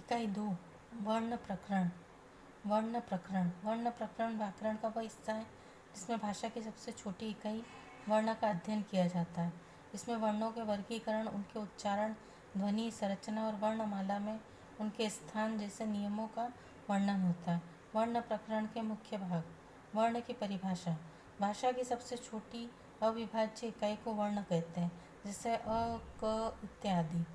इकाई 2 वर्ण प्रकरण। वर्ण प्रकरण व्याकरण का वह हिस्सा है जिसमें भाषा की सबसे छोटी इकाई वर्ण का अध्ययन किया जाता है। इसमें वर्णों के वर्गीकरण, उनके उच्चारण, ध्वनि, संरचना और वर्णमाला में उनके स्थान जैसे नियमों का वर्णन होता है। वर्ण प्रकरण के मुख्य भाग। वर्ण की परिभाषा। भाषा की सबसे छोटी अविभाज्य इकाई को वर्ण कहते हैं, जैसे अ, क इत्यादि।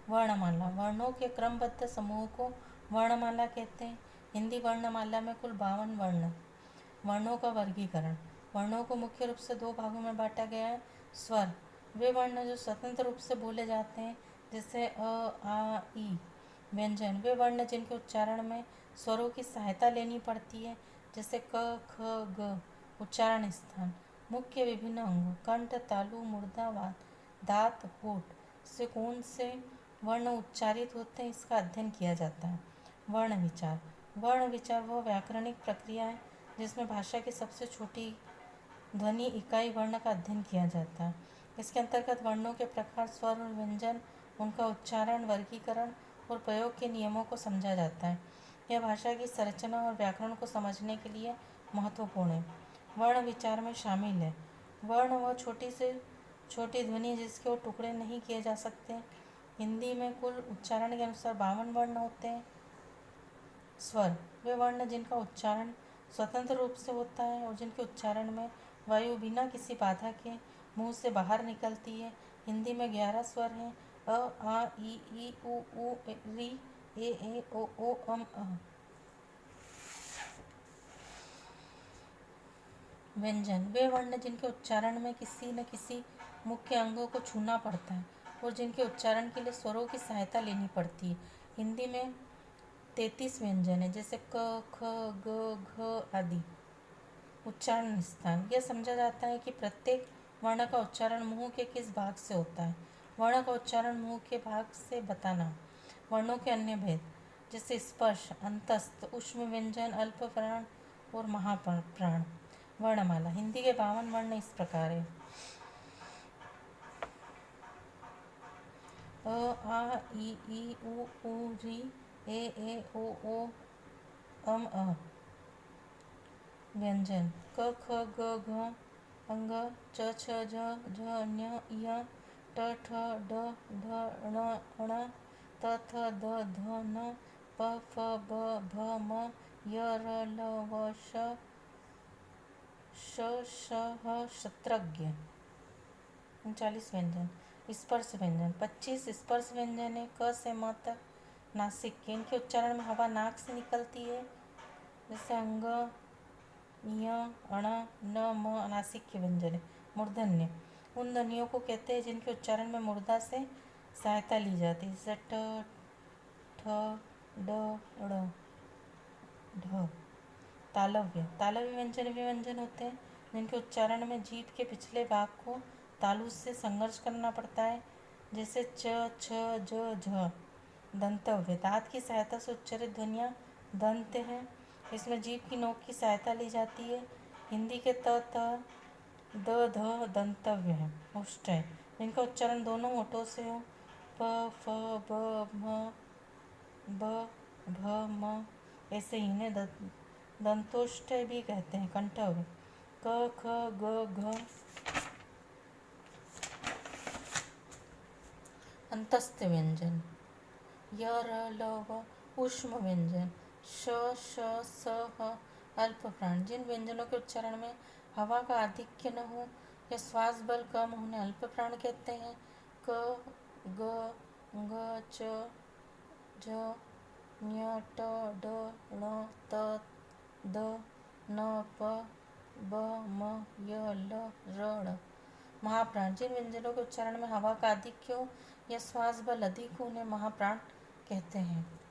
वर्णमाला। वर्णों के क्रमबद्ध समूह को वर्णमाला कहते हैं। हिंदी वर्णमाला में कुल 52 वर्ण। वर्णों का वर्गीकरण। वर्णों को मुख्य रूप से 2 भागों में बांटा गया है। स्वर। वे वर्ण जो स्वतंत्र रूप से बोले जाते हैं, जैसे अ, आ, ई। व्यंजन। वे वर्ण जिनके उच्चारण में स्वरों की सहायता लेनी पड़ती है, जैसे क, ख, ग। उच्चारण स्थान। मुख्य विभिन्न अंगों, कंठ, तालु, मुर्दा, दांत, होठ से कौन से वर्ण उच्चारित होते हैं, इसका अध्ययन किया जाता है। वर्ण विचार। वर्ण विचार वह व्याकरणिक प्रक्रिया है जिसमें भाषा की सबसे छोटी ध्वनि इकाई वर्ण का अध्ययन किया जाता है। इसके अंतर्गत वर्णों के प्रकार, स्वर और व्यंजन, उनका उच्चारण, वर्गीकरण और प्रयोग के नियमों को समझा जाता है। यह भाषा की संरचना और व्याकरण को समझने के लिए महत्वपूर्ण है। वर्ण विचार में शामिल है। वर्ण वह छोटी से छोटी ध्वनि जिसके वो टुकड़े नहीं किए जा सकते। हिंदी में कुल उच्चारण के अनुसार 52 वर्ण होते हैं। स्वर। वे वर्ण जिनका उच्चारण स्वतंत्र रूप से होता है और जिनके उच्चारण में वायु बिना किसी बाधा के मुंह से बाहर निकलती है। हिंदी में 11 स्वर हैं। अ, आ, ई, उ, री, ए, ओ, अ। व्यंजन। वे वर्ण जिनके उच्चारण में किसी न किसी मुख्य अंगों को छूना पड़ता है और जिनके उच्चारण के लिए स्वरों की सहायता लेनी पड़ती है। हिंदी में 33 व्यंजन है, जैसे क, ख, ग, घ आदि। उच्चारण स्थान। यह समझा जाता है कि प्रत्येक वर्ण का उच्चारण मुंह के किस भाग से होता है। वर्ण का उच्चारण मुंह के भाग से बताना। वर्णों के अन्य भेद, जैसे स्पर्श, अंतस्थ, ऊष्म व्यंजन, अल्प प्राण और महाप्राण। वर्णमाला। हिंदी के 52 वर्ण इस प्रकार है। अ, आ, ई, उ, री, ए, ओ, अ। व्यंजन। क, ख, ग, घ, अंग, च, छ, झ, ञ, य, ट, ठ, ड, ढ, ण, ण, त, थ, द, ध, न, प, फ, ब, भ, म, य, र, ल, व, श, ह, शत्रज्ञ। 39 व्यंजन। स्पर्श व्यंजन। 25 स्पर्श व्यंजन है। क से म तक नासिक के। इनके उच्चारण में हवा नाक से निकलती है, जैसे अंग, य, अण, न, म। नासिक के व्यंजन है। मूर्धन्य। उन ध्वनियों को कहते हैं जिनके उच्चारण में मुर्दा से सहायता ली जाती है, जैसे ट, ठ, ड, ड़, ढ। तालव्य। तालव्य व्यंजन वे व्यंजन होते हैं जिनके उच्चारण में जीभ के पिछले भाग को तालु से संघर्ष करना पड़ता है, जैसे च, छ, ज, झ। दंतव्य। दांत की सहायता से उच्चारित ध्वनियाँ दंत हैं। इसमें जीभ की नोक की सहायता ली जाती है। हिंदी के त, द, ध दंतव्य हैं। ओष्ठ है। इनका उच्चारण दोनों होठों से हो। प, फ, ब, म, ब, भ, म। ऐसे ही इन्हें दंतोष्ठ भी कहते हैं। कंठव्य। क, ख, ग, घ। अंतस्थ व्यंजन। य, र, ल, व। ऊष्म व्यंजन। श, श, स, ह। अल्प प्राण। जिन व्यंजनों के उच्चारण में हवा का आधिक्य न हो या श्वास बल कम होने अल्प प्राण कहते हैं। क, ग, घ, च, झ, ञ, ट, ड, ण, त, द, न, प, ब, म, य, ल, र, ड़। महाप्राण। जिन व्यंजनों के उच्चारण में हवा का आधिक्य हो या श्वास बल अधिक हो उन्हें महाप्राण कहते हैं।